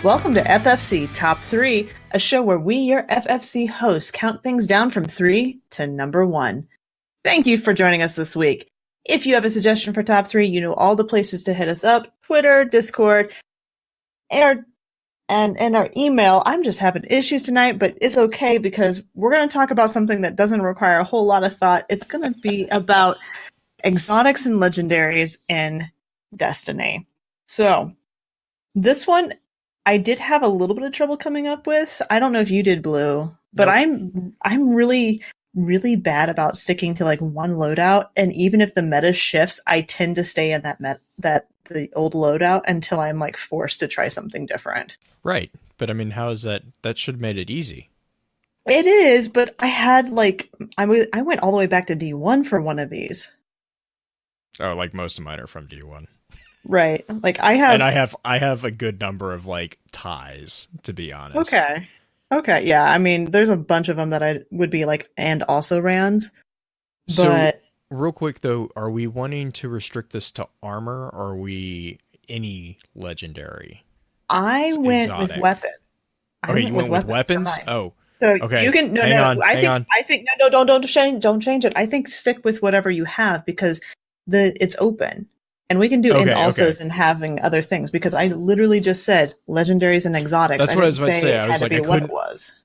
Welcome to FFC Top 3, a show where we, your FFC hosts, count things down from 3 to number 1. Thank you for joining us this week. If you have a suggestion for Top 3, you know all the places to hit us up: Twitter, Discord, and our email. I'm just having issues tonight, but it's okay because we're going to talk about something that doesn't require a whole lot of thought. It's going to be about exotics and legendaries in Destiny. So, this one I did have a little bit of trouble coming up with. I don't know if you did, Blue, but nope. I'm really bad about sticking to like one loadout, and even if the meta shifts, I tend to stay in the old loadout until I'm like forced to try something different. Right, but I mean, how is that? That should have made it easy. It is, but I had I went all the way back to D1 for one of these. Oh, like most of mine are from D1. Right. Like I have a good number of like ties, to be honest. Okay. Yeah. I mean, there's a bunch of them that I would be like, and also Rans. But so, real quick though, are we wanting to restrict this to armor, or are we any legendary? I went with weapon. You went with weapons? Oh. So okay. You can I think don't change it. I think stick with whatever you have because it's open. And we can do alsos and having other things because I literally just said legendaries and exotics. That's what I was about to say. I was like,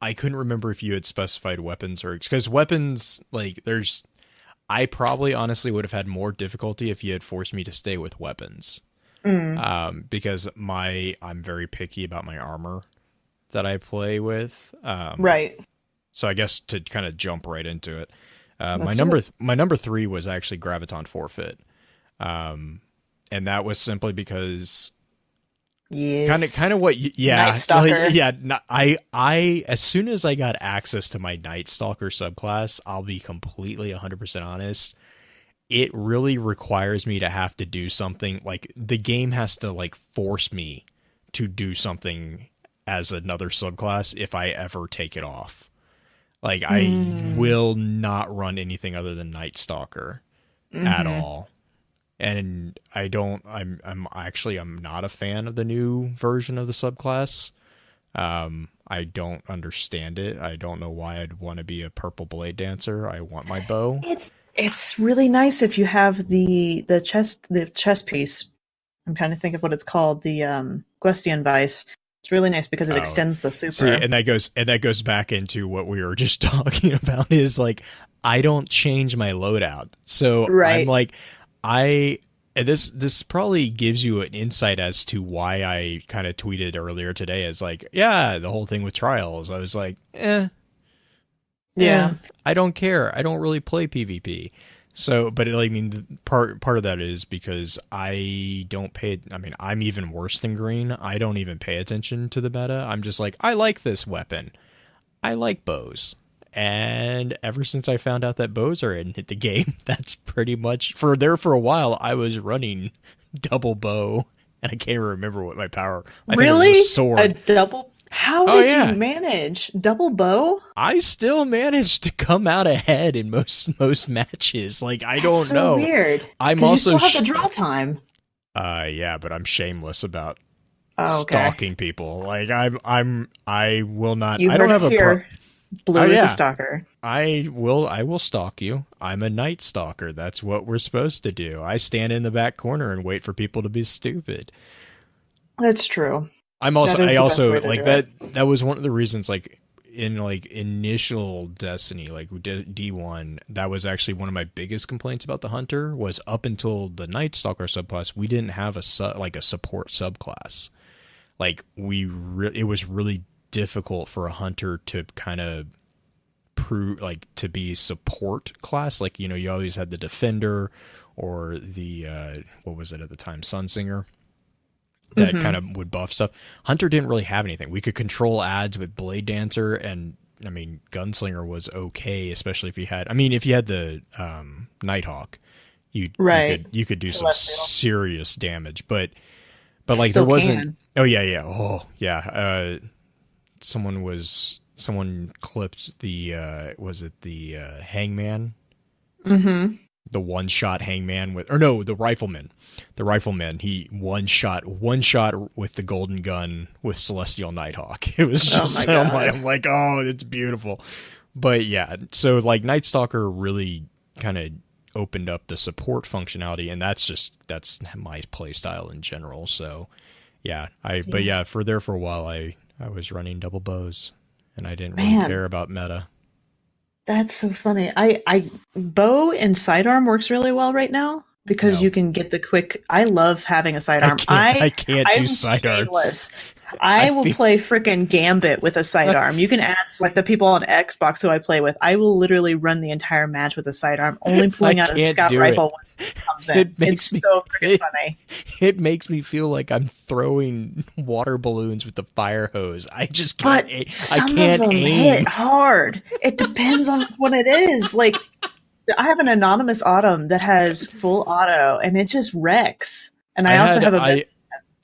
I couldn't remember if you had specified weapons or because weapons like I probably honestly would have had more difficulty if you had forced me to stay with weapons. Because I'm very picky about my armor that I play with. Right. So I guess to kind of jump right into it, my number 3 was actually Graviton Forfeit. And that was simply because kind of what I as soon as I got access to my Night Stalker subclass, I'll be completely 100% honest, it really requires me to have to do something. Like the game has to like force me to do something as another subclass if I ever take it off. Like I will not run anything other than Night Stalker at all. And I'm not a fan of the new version of the subclass. I don't understand it. I don't know why I'd want to be a purple blade dancer. I want my bow. It's really nice if you have the chest piece. I'm trying to think of what it's called. The Gwestian Vice. It's really nice because it extends the super. See, and that goes back into what we were just talking about is like I don't change my loadout. So right. I'm like this probably gives you an insight as to why I kind of tweeted earlier today as like, yeah, the whole thing with trials. I was like, yeah, I don't care. I don't really play PvP. So, but I mean, part of that is because I don't pay. I mean, I'm even worse than green. I don't even pay attention to the meta. I'm just like, I like this weapon. I like bows. And ever since I found out that bows are in the game, that's pretty much for a while. I was running double bow, and I can't even remember what my power. I think it was a sword. A double? How did you manage double bow? I still managed to come out ahead in most matches. Like I don't know. Weird. I'm also you still have the draw time. Yeah, but I'm shameless about stalking people. Like I will not. I don't have a. Blue is a stalker. I will stalk you. I'm a Night Stalker. That's what we're supposed to do. I stand in the back corner and wait for people to be stupid. That's true. I also like that. That was one of the reasons, like in like initial Destiny, like D1, that was actually one of my biggest complaints about the Hunter was up until the Night Stalker subclass, we didn't have a support subclass. Like it was really difficult for a hunter to kind of prove like to be support class. Like, you know, you always had the defender or the what was it at the time, Sunsinger, that kind of would buff stuff. Hunter didn't really have anything. We could control ads with Blade Dancer, and I mean Gunslinger was okay, especially if you had the Nighthawk, you could do some serious damage, but like there wasn't. Someone clipped the was it the Hangman? the one-shot hangman with, or no, the rifleman. The rifleman, he one shot with the golden gun with Celestial Nighthawk. It was just, I'm like, oh, it's beautiful. But yeah, so like Night Stalker really kind of opened up the support functionality, and that's my play style in general. So yeah, but yeah, for a while I was running double bows, and I didn't really care about meta. That's so funny. I bow and sidearm works really well right now because you can get the quick. I love having a sidearm. I can't do sidearms. I will play frickin' Gambit with a sidearm. You can ask like the people on Xbox who I play with. I will literally run the entire match with a sidearm, only pulling out a scout rifle when it comes in. It's so freaking funny. It makes me feel like I'm throwing water balloons with the fire hose. I just can't. But some of them hit hard. It depends on what it is. Like I have an anonymous Autumn that has full auto, and it just wrecks. And I also have a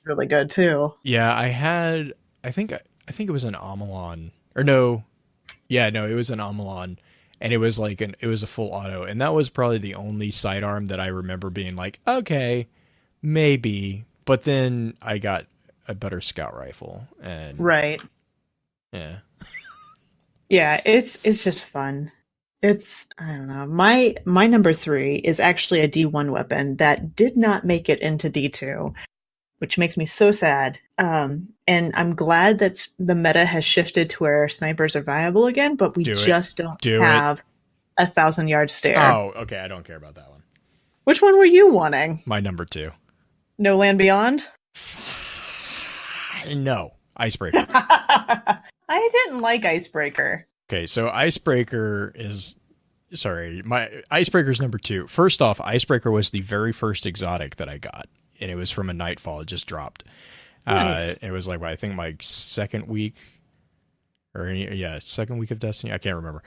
really good too. Yeah, I think it was an Amalon, or no, it was an Amalon, and it was like it was a full auto, and that was probably the only sidearm that I remember being like, okay, maybe. But then I got a better scout rifle, and yeah, it's just fun. It's, I don't know. My number 3 is actually a D1 weapon that did not make it into D2. Which makes me so sad. And I'm glad that the meta has shifted to where snipers are viable again, but we just don't have 1,000-yard stare. Oh, okay. I don't care about that one. Which one were you wanting? My number 2. No Land Beyond? No. Icebreaker. I didn't like Icebreaker. Okay, so Icebreaker is... Sorry, my Icebreaker's number 2. First off, Icebreaker was the very first exotic that I got. And it was from a Nightfall. It just dropped. Nice. It was like, I think my second week of Destiny. I can't remember,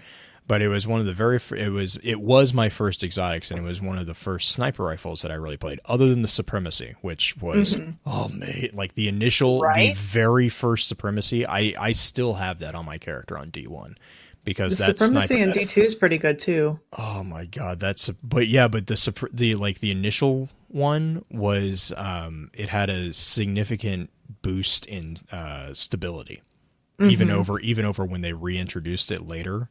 but it was one of the it was my first exotics, and it was one of the first sniper rifles that I really played, other than the Supremacy, which was oh man, like the very first Supremacy. I still have that on my character on D1. Because that Supremacy in D2 is pretty good too. Oh my god, but the initial one was it had a significant boost in stability. Even over when they reintroduced it later,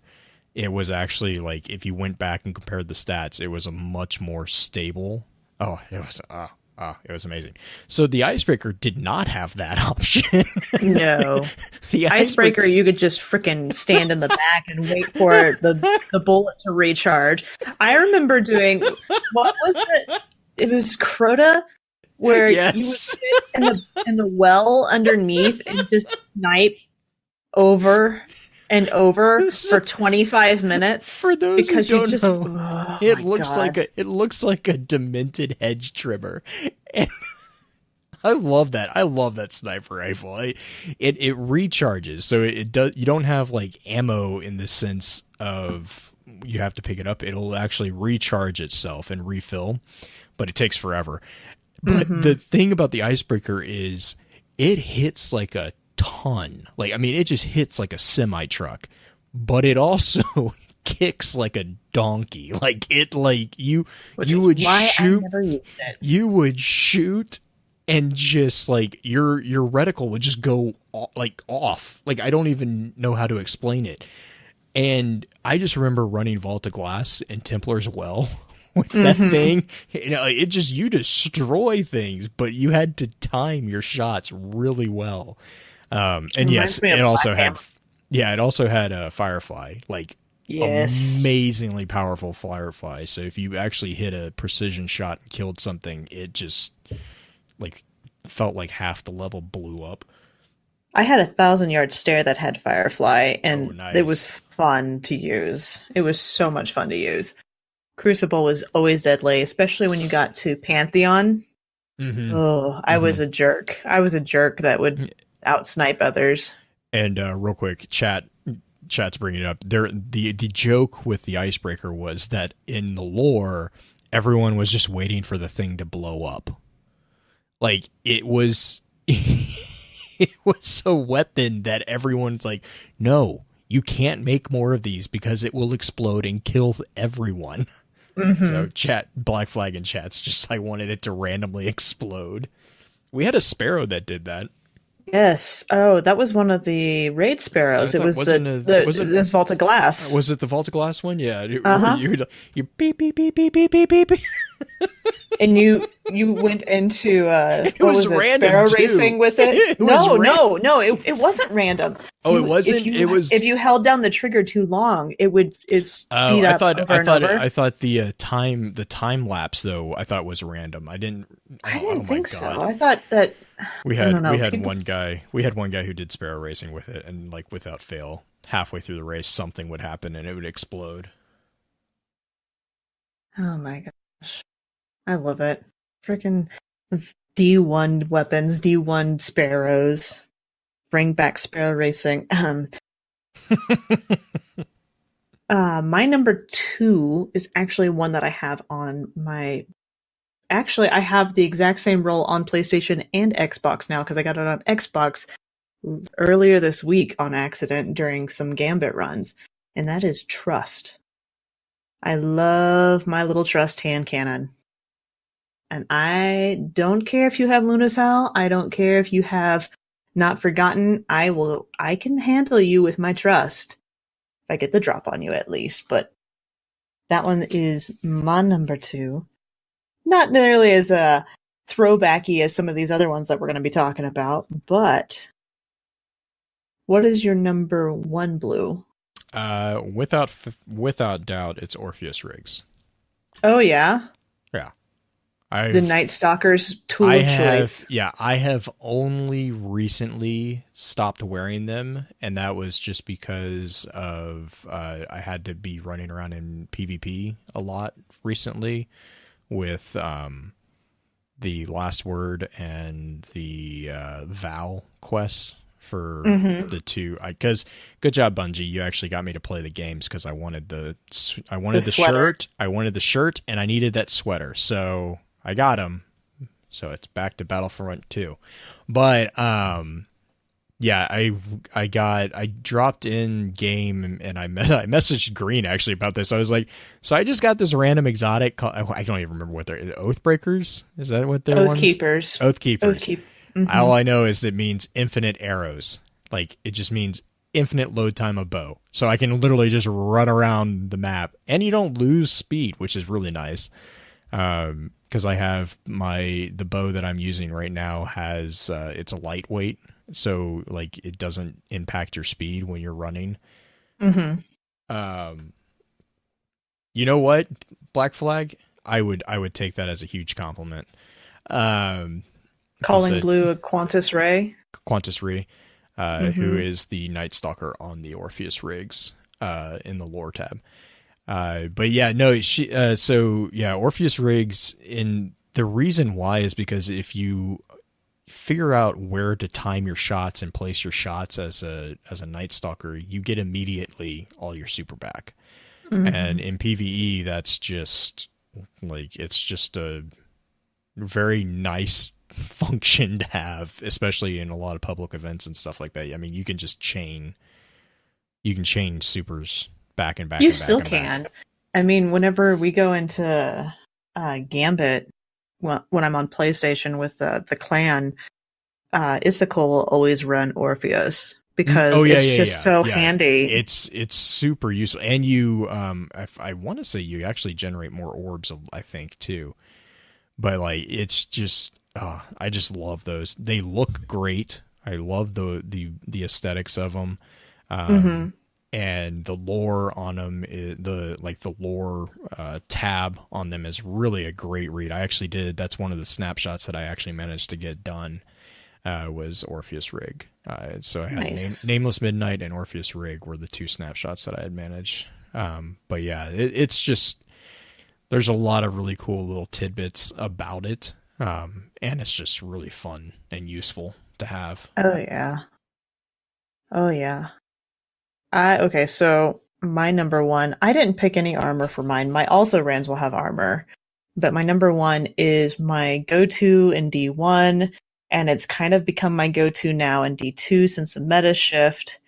it was actually like if you went back and compared the stats, it was a much more stable. Oh, it was amazing. So the Icebreaker did not have that option. No. The Icebreaker, you could just freaking stand in the back and wait for the bullet to recharge. I remember doing, what was it? It was Crota, where you would sit in the well underneath and just snipe over and over for 25 minutes. For those who don't know, it looks like a demented hedge trimmer. And I love that. I love that sniper rifle. It recharges, so it does. You don't have like ammo in the sense of you have to pick it up. It'll actually recharge itself and refill, but it takes forever. But the thing about the Icebreaker is it hits like a ton. Like, I mean, it just hits like a semi truck, but it also kicks like a donkey. Like you would shoot and just like your reticle would just go like off. Like, I don't even know how to explain it. And I just remember running Vault of Glass and Templar's Well with that thing. You know, it just, you destroy things, but you had to time your shots really well. And yes, it also had a Firefly, like amazingly powerful Firefly. So if you actually hit a precision shot and killed something, it just like felt like half the level blew up. I had 1,000-yard stare that had Firefly, and It was fun to use. It was so much fun to use. Crucible was always deadly, especially when you got to Pantheon. I was a jerk. I was a jerk that would outsnipe others. And real quick, chat's bringing it up. The joke with the Icebreaker was that in the lore, everyone was just waiting for the thing to blow up. Like, it was it was a weapon that everyone's like, no, you can't make more of these because it will explode and kill everyone. So Black Flag in chat's just I wanted it to randomly explode. We had a sparrow that did that. Yes. Oh, that was one of the raid sparrows. It was this Vault of Glass. Was it the Vault of Glass one? Yeah. You beep beep beep beep beep beep beep. And you went into it was random sparrow too. racing with it? No, it wasn't random. Oh, it wasn't. If you held down the trigger too long, it'd speed up. I thought the time lapse though. I thought was random. I didn't think so. I thought that we had one guy who did sparrow racing with it, and like without fail, halfway through the race, something would happen and it would explode. Oh my gosh. I love it. Freaking D1 weapons, D1 sparrows. Bring back sparrow racing. My number 2 is actually one that I have on my... Actually, I have the exact same role on PlayStation and Xbox now because I got it on Xbox earlier this week on accident during some Gambit runs. And that is Trust. I love my little Trust hand cannon. And I don't care if you have Luna's Howl. I don't care if you have Not Forgotten. I can handle you with my Trust. If I get the drop on you at least. But that one is my number 2. Not nearly as throwbacky as some of these other ones that we're going to be talking about. But what is your number 1, Blue? Without doubt, it's Orpheus Riggs. Oh, yeah? Yeah. The Night Stalker's tool of choice. Yeah, I have only recently stopped wearing them, and that was just because of I had to be running around in PvP a lot recently with the Last Word and the Vow quests for the 2. Because good job, Bungie, you actually got me to play the games because I wanted the shirt, I wanted the shirt, and I needed that sweater. So I got them. So it's back to Battlefront 2. But yeah, I dropped in game and I messaged Green actually about this. I was like, so I just got this random exotic called, I don't even remember what they're, Oathbreakers? Is that what they're? Oathkeepers. All I know is it means infinite arrows. Like it just means infinite load time of bow. So I can literally just run around the map and you don't lose speed, which is really nice. Because I have the bow that I'm using right now has it's a lightweight, so like it doesn't impact your speed when you're running. You know what, Black Flag? I would take that as a huge compliment. Calling Blue a Qantas Ray. Qantas Ray, who is the Night Stalker on the Orpheus Riggs in the lore tab. But yeah, no, Orpheus Riggs, and the reason why is because if you figure out where to time your shots and place your shots as a Night Stalker, you get immediately all your super back. And in PvE, that's just like, it's just a very nice function to have, especially in a lot of public events and stuff like that. I mean, you can chain supers back and back. You still can. I mean, whenever we go into Gambit, when I'm on PlayStation with the clan, Issachar will always run Orpheus because it's so handy. It's super useful, and you, I want to say you actually generate more orbs, I think too. But like, it's just, I just love those. They look great. I love the aesthetics of them. And the lore on them, the lore tab on them is really a great read. I actually that's one of the snapshots that I actually managed to get done, was Orpheus Rig. So I had Nameless Midnight and Orpheus Rig were the 2 snapshots that I had managed. But yeah, it's just, there's a lot of really cool little tidbits about it. And it's just really fun and useful to have. Oh yeah. Okay, so my number 1, I didn't pick any armor for mine. My also rans will have armor, but my number 1 is my go-to in D1, and it's kind of become my go-to now in D2 since the meta shift,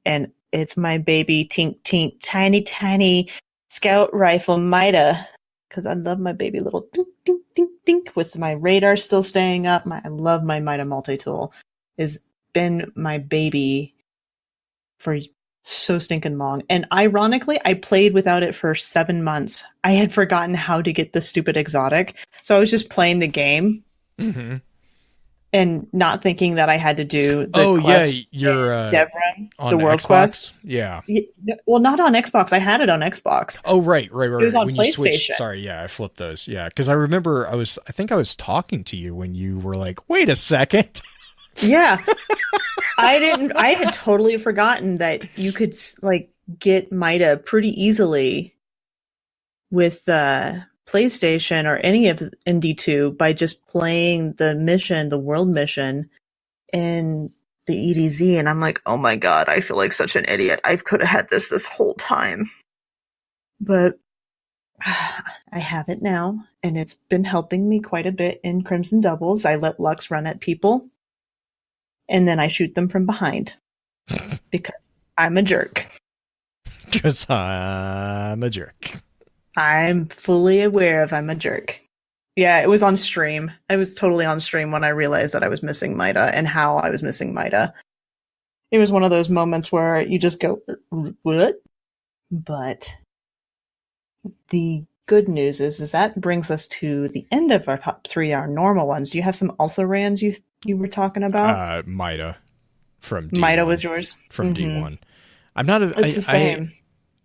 and it's my baby tink tiny Scout Rifle Mida because I love my baby little dink, dink, dink, dink with my radar still staying up. I love my Mida multi-tool. It's been my baby for so stinking long. And ironically, I played without it for 7 months. I had forgotten how to get the stupid exotic. So I was just playing the game and not thinking that I had to do the quest. You're Devran, on the world Xbox? quest. Yeah. Well, not on Xbox. I had it on Xbox. Oh, right. It was on when PlayStation. You switched, sorry, yeah, I flipped those. Yeah, because I remember I think I was talking to you when you were like, wait a second. Yeah. I had totally forgotten that you could like get Mida pretty easily with PlayStation or any of ND2 by just playing the world mission in the EDZ. And I'm like, oh my God, I feel like such an idiot. I could have had this whole time. But I have it now, and it's been helping me quite a bit in Crimson Doubles. I let Lux run at people, and then I shoot them from behind because I'm a jerk. Because I'm a jerk. I'm fully aware of I'm a jerk. Yeah, it was on stream. I was totally on stream when I realized that I was missing Mida and how I was missing Mida. It was one of those moments where you just go, what? But the good news is that brings us to the end of our top 3, our normal ones. Do you have some also rans you were talking about? Mida from D1. Mida was yours? From D1. I'm not a... It's the same.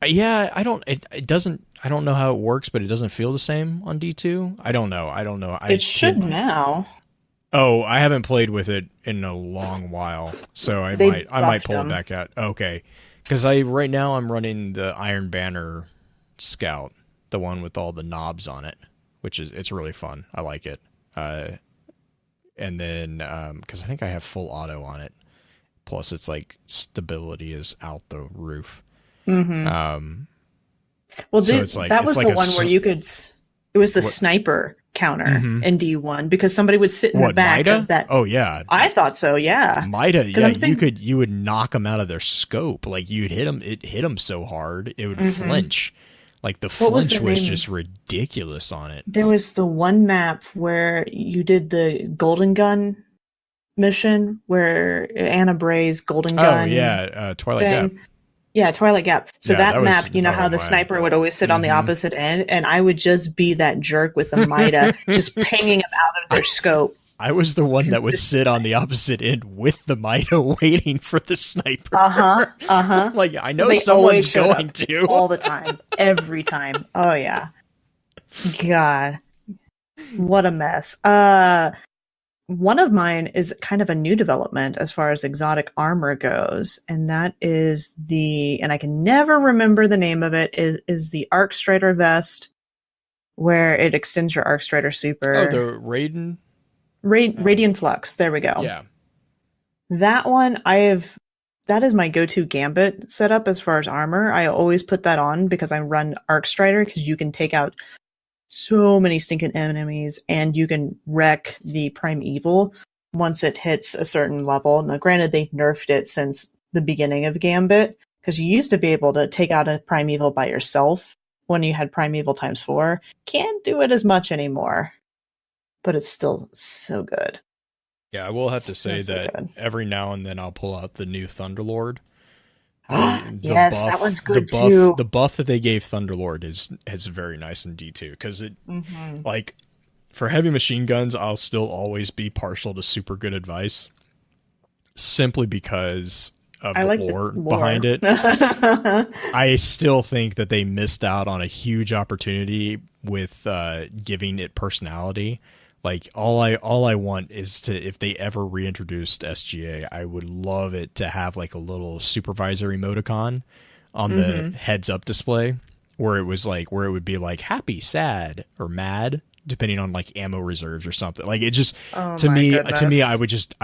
I don't... It doesn't... I don't know how it works, but it doesn't feel the same on D2. I don't know. It should now. Oh, I haven't played with it in a long while, so I might pull it back out. Okay. Because right now I'm running the Iron Banner Scout, the one with all the knobs on it, it's really fun. I like it. And then because I think I have full auto on it, plus it's like stability is out the roof. Well, so it's like, that was the one where you could. It was the sniper counter in D1 because somebody would sit in the back Mida? of that. Oh yeah, I thought so. Yeah, Mida. Yeah, you would knock them out of their scope. Like you'd hit them. It hit them so hard it would flinch. Like the flinch was just ridiculous on it. There was the one map where you did the Golden Gun mission where Anna Bray's Golden Gun. Oh yeah, Twilight Gap. Yeah, Twilight Gap. So that map, you know how the sniper would always sit on the opposite end, and I would just be that jerk with the Mida, just pinging them out of their scope. I was the one that would sit on the opposite end with the Mida waiting for the sniper. Like, I know someone's going to. All the time. Every time. Oh, yeah. God. What a mess. One of mine is kind of a new development as far as exotic armor goes, and that is and I can never remember the name of it, is the Arc Strider vest, where it extends your Arc Strider super. Oh, the Raiden? Radiant Flux, there we go. Yeah. That one, that is my go-to Gambit setup as far as armor. I always put that on because I run Arc Strider, because you can take out so many stinking enemies, and you can wreck the Primeval once it hits a certain level. Now, granted, they've nerfed it since the beginning of Gambit, because you used to be able to take out a Primeval by yourself when you had Primeval times 4. Can't do it as much anymore, but it's still so good. Yeah, I will have to say that every now and then I'll pull out the new Thunderlord. Yes, that one's good too. The buff that they gave Thunderlord is very nice in D2, because it like for heavy machine guns, I'll still always be partial to super good advice, simply because of the lore behind it. I still think that they missed out on a huge opportunity with giving it personality. Like all I want is if they ever reintroduced SGA, I would love it to have like a little supervisor emoticon on the heads up display where it would be like happy, sad, or mad, depending on like ammo reserves or something. Like it just to me I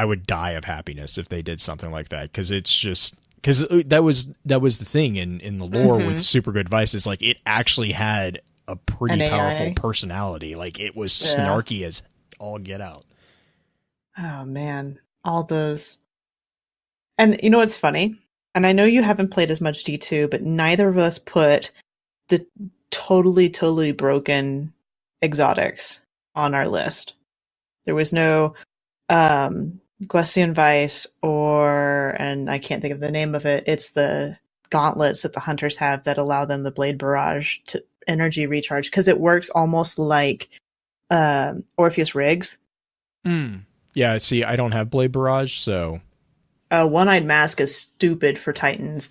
would die of happiness if they did something like that, because that was the thing in the lore with super good advice, is like it actually had a pretty powerful personality. Like it was snarky as all get out. Oh man, all those. And you know what's funny? And I know you haven't played as much D2, but neither of us put the totally broken exotics on our list. There was no Gwestian Vice and I can't think of the name of it. It's the gauntlets that the hunters have that allow them the Blade Barrage to energy recharge, because it works almost like Orpheus Riggs. Yeah, see, I don't have Blade Barrage, so... One-Eyed Mask is stupid for Titans.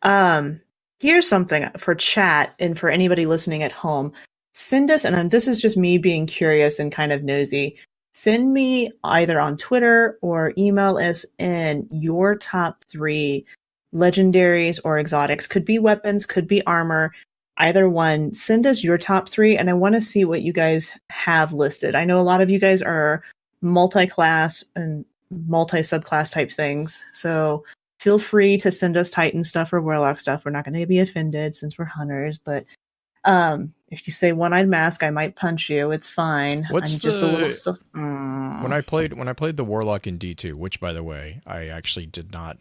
Here's something for chat and for anybody listening at home. Send us, and this is just me being curious and kind of nosy, send me either on Twitter or email us in your top 3 legendaries or exotics. Could be weapons, could be armor, either one. Send us your top 3, and I want to see what you guys have listed. I know a lot of you guys are multi-class and multi-subclass type things, so feel free to send us Titan stuff or Warlock stuff. We're not going to be offended since we're hunters, but if you say One-Eyed Mask, I might punch you. It's fine. What's I'm just a little... When I played the Warlock in D2, which, by the way, I actually did not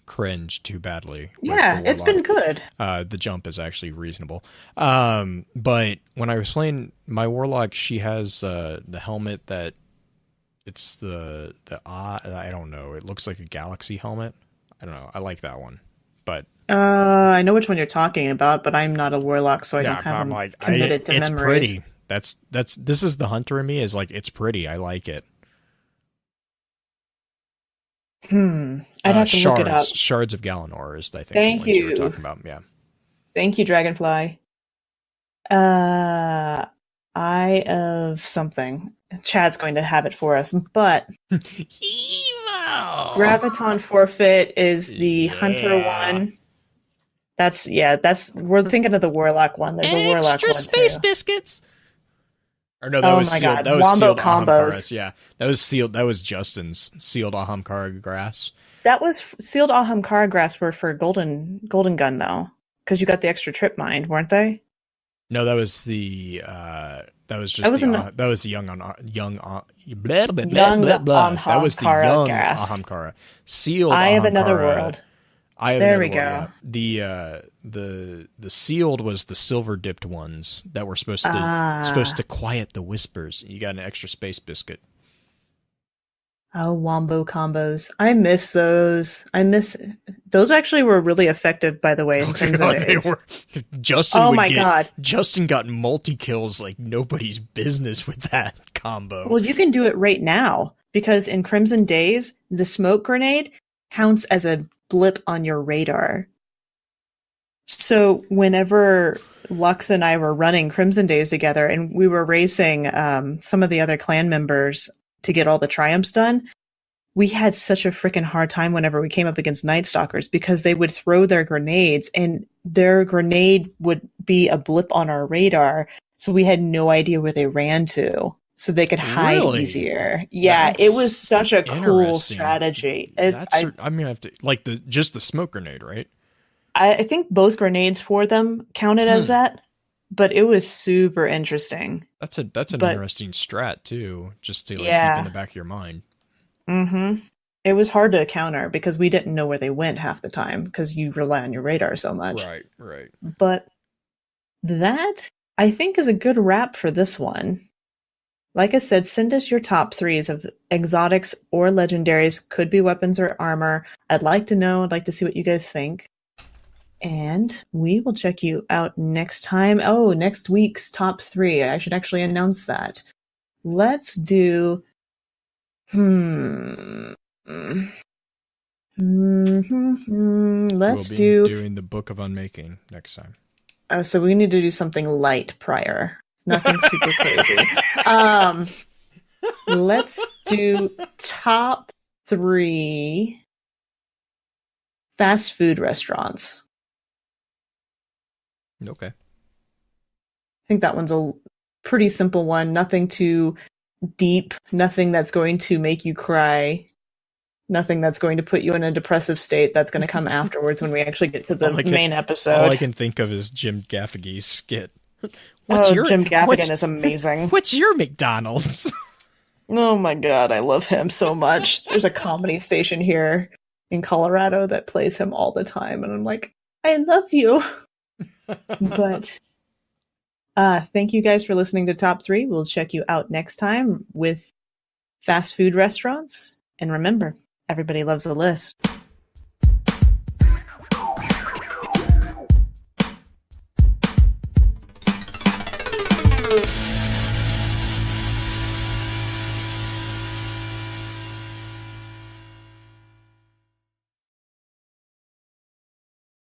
cringe too badly. Yeah, it's been good. The jump is actually reasonable. But when I was playing my Warlock, she has the helmet that it's the I don't know. It looks like a galaxy helmet. I don't know. I like that one, but I know which one you're talking about, but I'm not a Warlock, so I don't have them committed to it's memories. Pretty. This is the hunter in me, is like, it's pretty. I like it. I'd have to look it up. Shards of Galanor is, I think, Thank the ones you you. were talking about. Yeah. Thank you, Dragonfly. Eye of something. Chad's going to have it for us, but Evil! Graviton Forfeit is the hunter one. We're thinking of the Warlock one. There's a Warlock extra one space too. biscuits. Or no, that was sealed. God. That was Wombo sealed combos. Ahamkara's. Yeah, that was sealed. That was Justin's sealed Ahamkara grass. That was sealed Ahamkara grass were for Golden Gun though, because you got the extra trip mine, weren't they? No, that was the that was just that was the young that was the young Ahamkara. Sealed Eye of Ahamkara, Another World. There we go. Yeah. The sealed was the silver dipped ones that were supposed to quiet the whispers. You got an extra space biscuit. Oh, Wombo combos. I miss those. Those actually were really effective, by the way, in terms of days. Justin got multi-kills like nobody's business with that combo. Well, you can do it right now, because in Crimson Days, the smoke grenade counts as a blip on your radar. So whenever Lux and I were running Crimson Days together, and we were racing some of the other clan members to get all the triumphs done, we had such a freaking hard time whenever we came up against Night Stalkers, because they would throw their grenades and their grenade would be a blip on our radar. So we had no idea where they ran to, so they could hide easier. Yeah, it was such a cool strategy. I'm gonna have to just the smoke grenade, right? I think both grenades for them counted as that. But it was super interesting. That's an interesting strat too, just to keep in the back of your mind. Mm-hmm. It was hard to counter because we didn't know where they went half the time, because you rely on your radar so much. Right. But that, I think, is a good wrap for this one. Like I said, send us your top 3s of exotics or legendaries. Could be weapons or armor. I'd like to know. I'd like to see what you guys think. And we will check you out next time. Oh, next week's top 3. I should actually announce that. Let's do... Let's doing the Book of Unmaking next time. Oh, so we need to do something light prior. Nothing super crazy. Let's do top 3 fast food restaurants. Okay. I think that one's a pretty simple one. Nothing too deep. Nothing that's going to make you cry. Nothing that's going to put you in a depressive state. That's going to come afterwards when we actually get to the main episode. All I can think of is Jim Gaffigan's skit. Jim Gaffigan is amazing. What's your McDonald's? Oh my god, I love him so much. There's a comedy station here in Colorado that plays him all the time, and I'm like, I love you. But Thank you guys for listening to Top 3. We'll check you out next time with fast food restaurants. And remember, everybody loves a list.